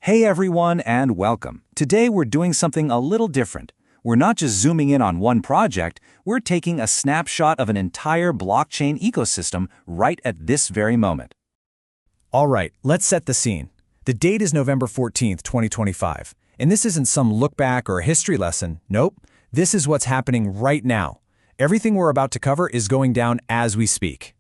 Hey everyone and welcome. Today we're doing something a little different. We're not just zooming in on one project, we're taking a snapshot of an entire blockchain ecosystem right at this very moment. All right, let's set the scene. The date is November 14th, 2025. And this isn't some look back or a history lesson. Nope, this is what's happening right now. Everything we're about to cover is going down as we speak.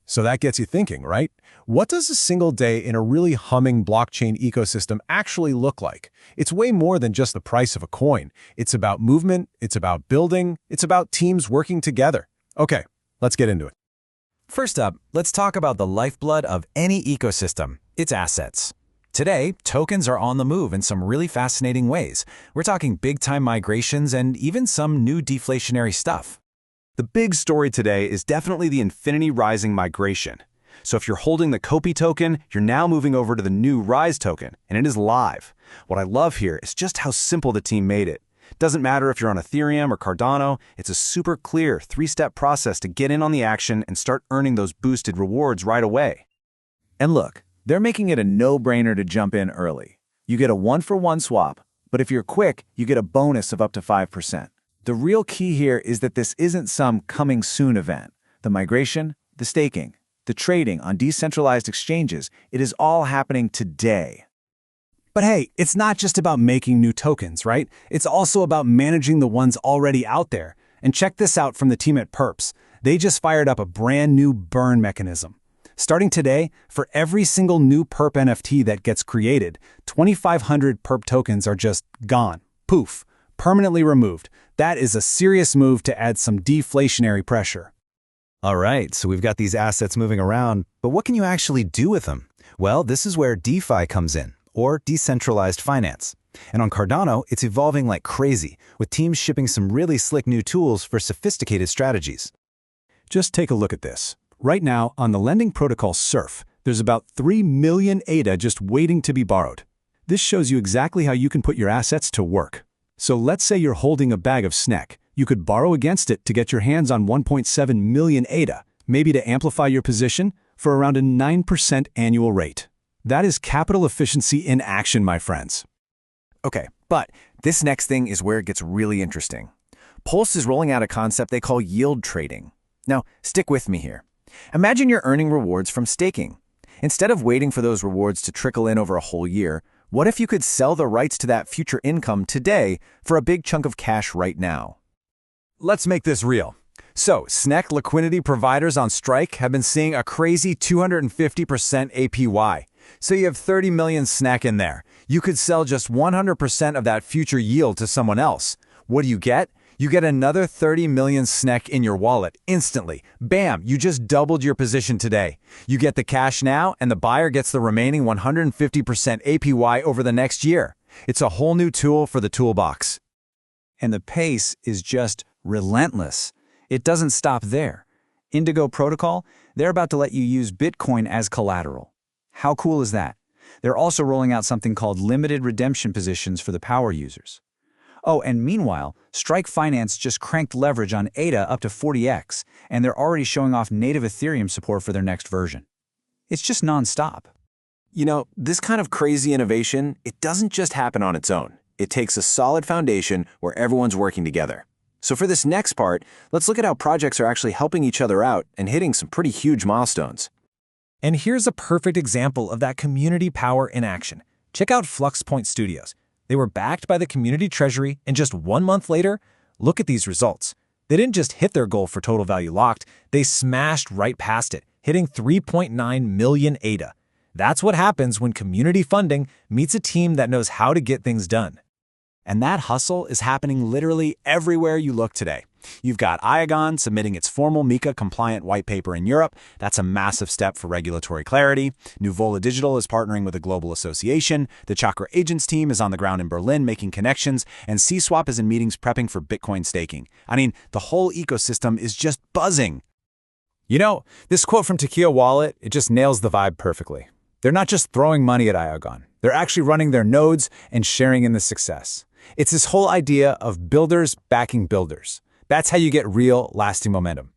So that gets you thinking, right? What does a single day in a really humming blockchain ecosystem actually look like? It's way more than just the price of a coin. It's about movement, it's about building, it's about teams working together. Okay, let's get into it. First up, let's talk about the lifeblood of any ecosystem, its assets. Today, tokens are on the move in some really fascinating ways. We're talking big-time migrations and even some new deflationary stuff. The big story today is definitely the Infinity Rising migration. So if you're holding the COPI token, you're now moving over to the new RISE token, and it is live. What I love here is just how simple the team made it. Doesn't matter if you're on Ethereum or Cardano, it's a super clear three-step process to get in on the action and start earning those boosted rewards right away. And look, they're making it a no-brainer to jump in early. You get a one-for-one swap, but if you're quick, you get a bonus of up to 5%. The real key here is that this isn't some coming soon event. The migration, the staking, the trading on decentralized exchanges, it is all happening today. But hey, it's not just about making new tokens, right? It's also about managing the ones already out there. And check this out from the team at Perps. They just fired up a brand new burn mechanism. Starting today, for every single new Perp NFT that gets created, 2,500 Perp tokens are just gone. Poof. Permanently removed. That is a serious move to add some deflationary pressure. All right, so we've got these assets moving around, but what can you actually do with them? Well, this is where DeFi comes in, or decentralized finance. And on Cardano, it's evolving like crazy, with teams shipping some really slick new tools for sophisticated strategies. Just take a look at this. Right now, on the lending protocol Surf, there's about 3 million ADA just waiting to be borrowed. This shows you exactly how you can put your assets to work. So let's say you're holding a bag of SNEK. You could borrow against it to get your hands on 1.7 million ADA, maybe to amplify your position for around a 9% annual rate. That is capital efficiency in action, my friends. Okay, but this next thing is where it gets really interesting. Pulse is rolling out a concept they call yield trading. Now, stick with me here. Imagine you're earning rewards from staking. Instead of waiting for those rewards to trickle in over a whole year, what if you could sell the rights to that future income today for a big chunk of cash right now? Let's make this real. So, SNEK liquidity providers on Strike have been seeing a crazy 250% APY. So you have 30 million SNEK in there. You could sell just 100% of that future yield to someone else. What do you get? You get another 30 million SNEK in your wallet instantly. Bam, you just doubled your position today. You get the cash now, and the buyer gets the remaining 150% APY over the next year. It's a whole new tool for the toolbox. And the pace is just relentless. It doesn't stop there. Indigo Protocol, they're about to let you use Bitcoin as collateral. How cool is that? They're also rolling out something called limited redemption positions for the power users. Oh, and meanwhile, Strike Finance just cranked leverage on ADA up to 40x, and they're already showing off native Ethereum support for their next version. It's just nonstop. You know, this kind of crazy innovation, it doesn't just happen on its own. It takes a solid foundation where everyone's working together. So for this next part, let's look at how projects are actually helping each other out and hitting some pretty huge milestones. And here's a perfect example of that community power in action. Check out Flux Point Studios. They were backed by the community treasury, and just 1 month later, look at these results. They didn't just hit their goal for total value locked, they smashed right past it, hitting 3.9 million ADA. That's what happens when community funding meets a team that knows how to get things done. And that hustle is happening literally everywhere you look today. You've got Iagon submitting its formal MiCA-compliant whitepaper in Europe. That's a massive step for regulatory clarity. Nuvola Digital is partnering with a global association. The Chakra Agents team is on the ground in Berlin making connections. And CSwap is in meetings prepping for Bitcoin staking. I mean, the whole ecosystem is just buzzing. You know, this quote from Tequila Wallet, it just nails the vibe perfectly. They're not just throwing money at Iagon. They're actually running their nodes and sharing in the success. It's this whole idea of builders backing builders. That's how you get real, lasting momentum.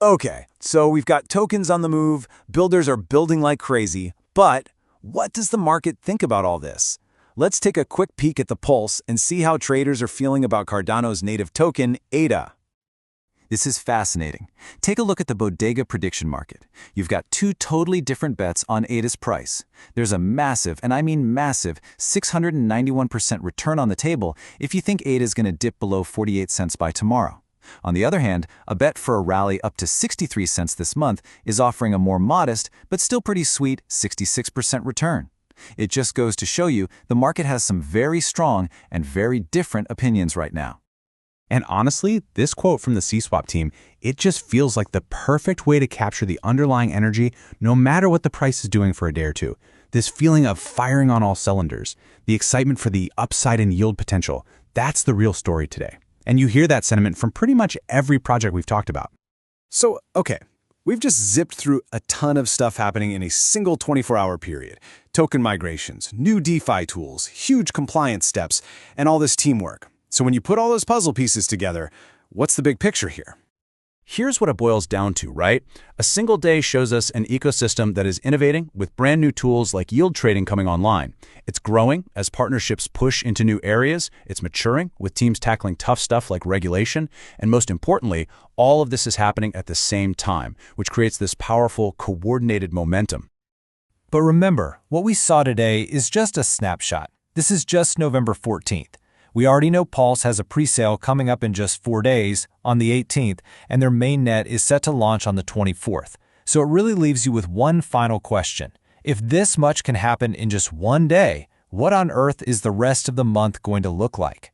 Okay, so we've got tokens on the move, builders are building like crazy, but What does the market think about all this? Let's take a quick peek at the pulse and see how traders are feeling about Cardano's native token, ADA. This is fascinating. Take a look at the Bodega prediction market. You've got two totally different bets on ADA's price. There's a massive, and I mean massive, 691% return on the table if you think ADA is going to dip below 48 cents by tomorrow. On the other hand, a bet for a rally up to 63 cents this month is offering a more modest, but still pretty sweet 66% return. It just goes to show you the market has some very strong and very different opinions right now. And honestly, this quote from the CSwap team, it just feels like the perfect way to capture the underlying energy no matter what the price is doing for a day or two. This feeling of firing on all cylinders, the excitement for the upside and yield potential, that's the real story today. And you hear that sentiment from pretty much every project we've talked about. So, okay, we've just zipped through a ton of stuff happening in a single 24-hour period. Token migrations, new DeFi tools, huge compliance steps, and all this teamwork. So when you put all those puzzle pieces together, what's the big picture here? Here's what it boils down to, right? A single day shows us an ecosystem that is innovating with brand new tools like yield trading coming online. It's growing as partnerships push into new areas. It's maturing with teams tackling tough stuff like regulation. And most importantly, all of this is happening at the same time, which creates this powerful, coordinated momentum. But remember, what we saw today is just a snapshot. This is just November 14th. We already know Pulse has a presale coming up in just 4 days, on the 18th, and their mainnet is set to launch on the 24th. So it really leaves you with one final question. If this much can happen in just one day, what on earth is the rest of the month going to look like?